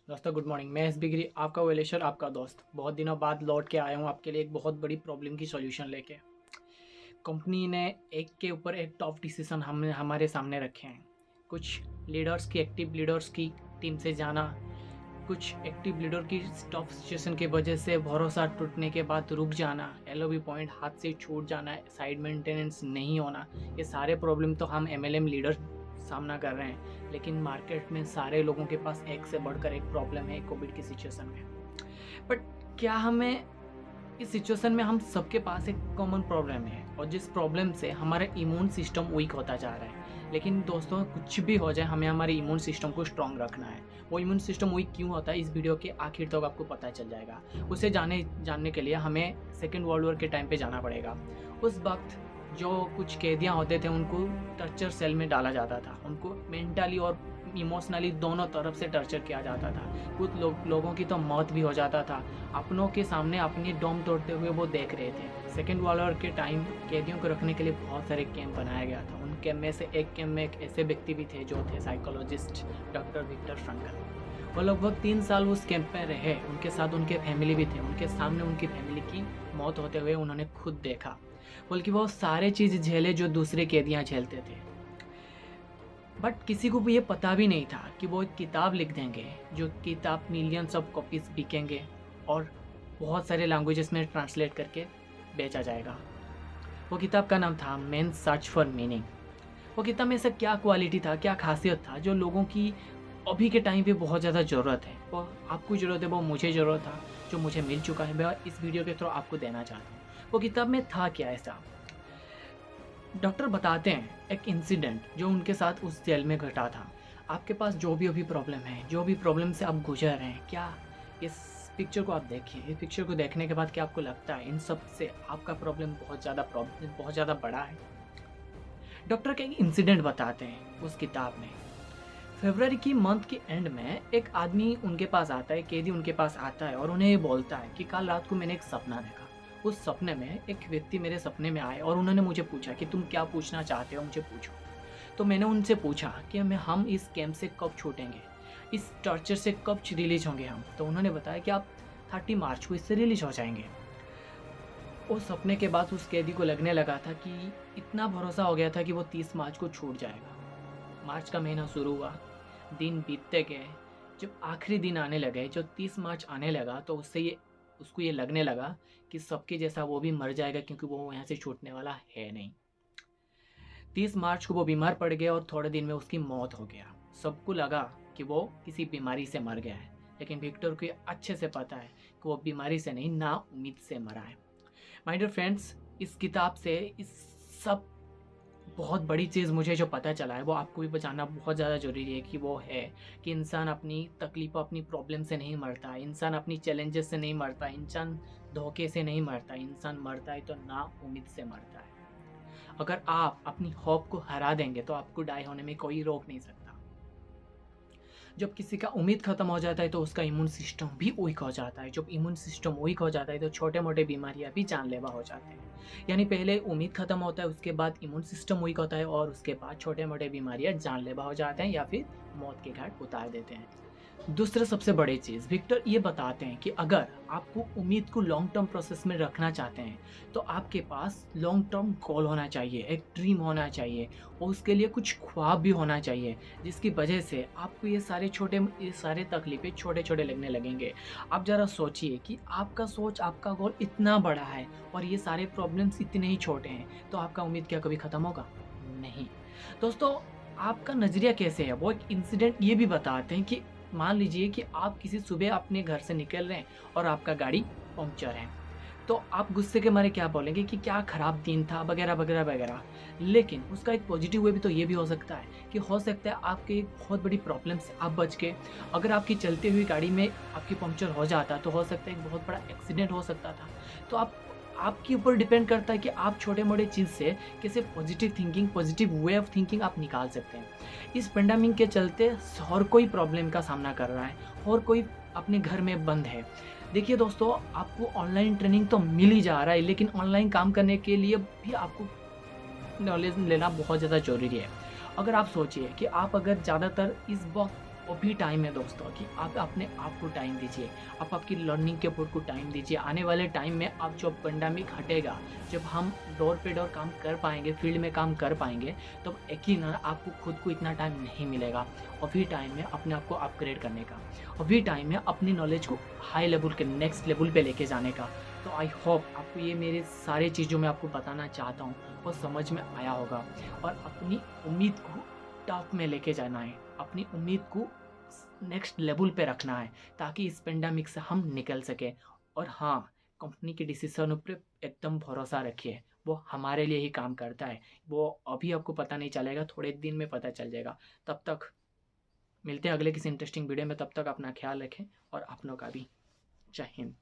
दोस्तों good morning. मैं S बिगरी, आपका वेलेश्वर, आपका दोस्त। बहुत दिनों बाद लौट के आया हूँ आपके लिए एक बहुत बड़ी प्रॉब्लम की सॉल्यूशन लेके। कंपनी ने एक के ऊपर एक टॉप डिसीजन हमने हमारे सामने रखे हैं। कुछ लीडर्स की, एक्टिव लीडर्स की टीम से जाना, कुछ एक्टिव लीडर की टॉप सिचुएशन की वजह से भरोसा टूटने के बाद रुक जाना, एलओबी पॉइंट हाथ से छूट जाना, साइड मेंटेनेंस नहीं होना, ये सारे प्रॉब्लम तो हम एमएलएम लीडर सामना कर रहे हैं। लेकिन मार्केट में सारे लोगों के पास एक से बढ़कर एक प्रॉब्लम है कोविड की सिचुएशन में। बट क्या हमें इस सिचुएशन में हम सबके पास एक कॉमन प्रॉब्लम है, और जिस प्रॉब्लम से हमारा इम्यून सिस्टम वीक होता जा रहा है। लेकिन दोस्तों कुछ भी हो जाए, हमें हमारे इम्यून सिस्टम को स्ट्रॉन्ग रखना है। वो इम्यून सिस्टम वीक क्यों होता है, इस वीडियो के आखिर तक आपको पता चल जाएगा। उसे जानने के लिए हमें सेकेंड वर्ल्ड वॉर के टाइम पे जाना पड़ेगा। उस वक्त जो कुछ कैदियाँ होते थे उनको टर्चर सेल में डाला जाता था। उनको मेंटली और इमोशनली दोनों तरफ से टर्चर किया जाता था। कुछ लोगों की तो मौत भी हो जाता था। अपनों के सामने अपनी डोम तोड़ते हुए वो देख रहे थे। सेकेंड वर्ल्ड वॉर के टाइम कैदियों को रखने के लिए बहुत सारे कैंप बनाया गया था। उन कैंप में से एक कैंप में एक ऐसे व्यक्ति भी थे जो थे साइकोलॉजिस्ट डॉक्टर विक्टर फ्रैंकल। वो लगभग 3 साल उस कैंप में रहे। उनके साथ उनके फैमिली भी थे। उनके सामने उनकी फैमिली की मौत होते हुए उन्होंने खुद देखा। बल्कि वो सारे चीज़ झेले जो दूसरे कैदियाँ झेलते थे। बट किसी को भी ये पता भी नहीं था कि वो एक किताब लिख देंगे, जो किताब मिलियंस ऑफ कॉपीज़ बिकेंगे और बहुत सारे लैंग्वेजेस में ट्रांसलेट करके बेचा जाएगा। वो किताब का नाम था मैन सर्च फॉर मीनिंग। वो किताब में ऐसा क्या क्वालिटी था, क्या खासियत था जो लोगों की अभी के टाइम पे बहुत ज़्यादा ज़रूरत है। वो आपको ज़रूरत है, वो मुझे ज़रूरत था, जो मुझे मिल चुका है। मैं इस वीडियो के थ्रू आपको देना चाहता हूँ। वो किताब में था क्या ऐसा। डॉक्टर बताते हैं एक इंसिडेंट जो उनके साथ उस जेल में घटा था। आपके पास जो भी अभी प्रॉब्लम है, जो भी प्रॉब्लम से आप गुजर रहे हैं, क्या इस पिक्चर को आप देखिए। इस पिक्चर को देखने के बाद क्या आपको लगता है इन सब से आपका प्रॉब्लम बहुत ज़्यादा बड़ा है। डॉक्टर का एक इंसिडेंट बताते हैं उस किताब में। फरवरी की मंथ के एंड में एक आदमी उनके पास आता है, कैदी उनके पास आता है और उन्हें ये बोलता है कि कल रात को मैंने एक सपना देखा। उस सपने में एक व्यक्ति मेरे सपने में आए और उन्होंने मुझे पूछा कि तुम क्या पूछना चाहते हो, मुझे पूछो। तो मैंने उनसे पूछा कि हम इस कैंप से कब छूटेंगे, इस टॉर्चर से कब रिलीज होंगे हम। तो उन्होंने बताया कि आप 30 मार्च को इससे रिलीज हो जाएंगे। उस सपने के बाद उस कैदी को लगने लगा था कि इतना भरोसा हो गया था कि वो 30 मार्च को छूट जाएगा। मार्च का महीना शुरू हुआ, दिन बीतते गए। जब आखिरी दिन आने लगे, जो 30 मार्च आने लगा, तो उसको ये लगने लगा कि सबके जैसा वो भी मर जाएगा, क्योंकि वो यहाँ से छूटने वाला है नहीं। 30 मार्च को वो बीमार पड़ गया और थोड़े दिन में उसकी मौत हो गया। सबको लगा कि वो किसी बीमारी से मर गया है, लेकिन विक्टर को अच्छे से पता है कि वो बीमारी से नहीं, ना उम्मीद से मरा है। माय डियर फ्रेंड्स, इस किताब से इस सब बहुत बड़ी चीज़ मुझे जो पता चला है वो आपको भी बताना बहुत ज़्यादा ज़रूरी है कि वो है कि इंसान अपनी तकलीफ़, अपनी प्रॉब्लम से नहीं मरता, इंसान अपनी चैलेंजेस से नहीं मरता, इंसान धोखे से नहीं मरता, इंसान मरता है तो ना उम्मीद से मरता है। अगर आप अपनी होप को हरा देंगे तो आपको डाई होने में कोई रोक नहीं सकता। जब किसी का उम्मीद ख़त्म हो जाता है तो उसका इम्यून सिस्टम भी वीक हो जाता है। जब इम्यून सिस्टम वीक हो जाता है तो छोटे मोटे बीमारियां भी जानलेवा हो जाते हैं। यानी पहले उम्मीद ख़त्म होता है, उसके बाद इम्यून सिस्टम वीक होता है, और उसके बाद छोटे मोटे बीमारियां जानलेवा हो जाते हैं या फिर मौत के घाट उतार देते हैं। दूसरा सबसे बड़ी चीज़, विक्टर ये बताते हैं कि अगर आपको उम्मीद को लॉन्ग टर्म प्रोसेस में रखना चाहते हैं तो आपके पास लॉन्ग टर्म गोल होना चाहिए, एक ड्रीम होना चाहिए, और उसके लिए कुछ ख्वाब भी होना चाहिए, जिसकी वजह से आपको ये सारे तकलीफ़ें छोटे छोटे लगने लगेंगे। आप ज़रा सोचिए कि आपका सोच, आपका गोल इतना बड़ा है और ये सारे प्रॉब्लम्स इतने ही छोटे हैं, तो आपका उम्मीद क्या कभी ख़त्म होगा? नहीं। दोस्तों, आपका नज़रिया कैसे है, वो एक इंसिडेंट ये भी बताते हैं कि मान लीजिए कि आप किसी सुबह अपने घर से निकल रहे हैं और आपका गाड़ी पंक्चर है, तो आप गुस्से के मारे क्या बोलेंगे कि क्या ख़राब दिन था, वगैरह वगैरह वगैरह। लेकिन उसका एक पॉजिटिव वे भी तो ये भी हो सकता है कि हो सकता है आपकी एक बहुत बड़ी प्रॉब्लम से आप बच गए। अगर आपकी चलती हुई गाड़ी में आपकी पंक्चर हो जाता तो हो सकता है एक बहुत बड़ा एक्सीडेंट हो सकता था। तो आपके ऊपर डिपेंड करता है कि आप छोटे मोटे चीज़ से कैसे positive thinking, positive way of thinking आप निकाल सकते हैं। इस पेंडेमिक के चलते हर कोई प्रॉब्लम का सामना कर रहा है, और कोई अपने घर में बंद है। देखिए दोस्तों, आपको ऑनलाइन ट्रेनिंग तो मिल ही जा रहा है, लेकिन ऑनलाइन काम करने के लिए भी आपको नॉलेज लेना बहुत ज़्यादा ज़रूरी है। अगर आप सोचिए कि आप अगर ज़्यादातर इस वक्त अभी टाइम है दोस्तों कि आप अपने आप को टाइम दीजिए, आप आपकी लर्निंग के ऊपर को टाइम दीजिए। आने वाले टाइम में अब जब पेंडेमिक हटेगा, जब हम डोर पे डोर काम कर पाएंगे, फील्ड में काम कर पाएंगे, तो यकीनन आपको खुद को इतना टाइम नहीं मिलेगा। अभी टाइम है अपने आप को अपग्रेड करने का, अभी टाइम है अपनी नॉलेज को हाई लेवल के नेक्स्ट लेवल पे लेके जाने का। तो आई होप आपको ये मेरे सारे चीज़ों में आपको बताना चाहता हूँ वो समझ में आया होगा। और अपनी उम्मीद को टॉप में लेके जाना है, अपनी उम्मीद को नेक्स्ट लेवल पे रखना है, ताकि इस पेंडेमिक से हम निकल सके। और हाँ, कंपनी के डिसीजन पर एकदम भरोसा रखिए, वो हमारे लिए ही काम करता है। वो अभी आपको पता नहीं चलेगा, थोड़े दिन में पता चल जाएगा। तब तक मिलते हैं अगले किसी इंटरेस्टिंग वीडियो में। तब तक अपना ख्याल रखें और अपनों का भी। जय हिंद।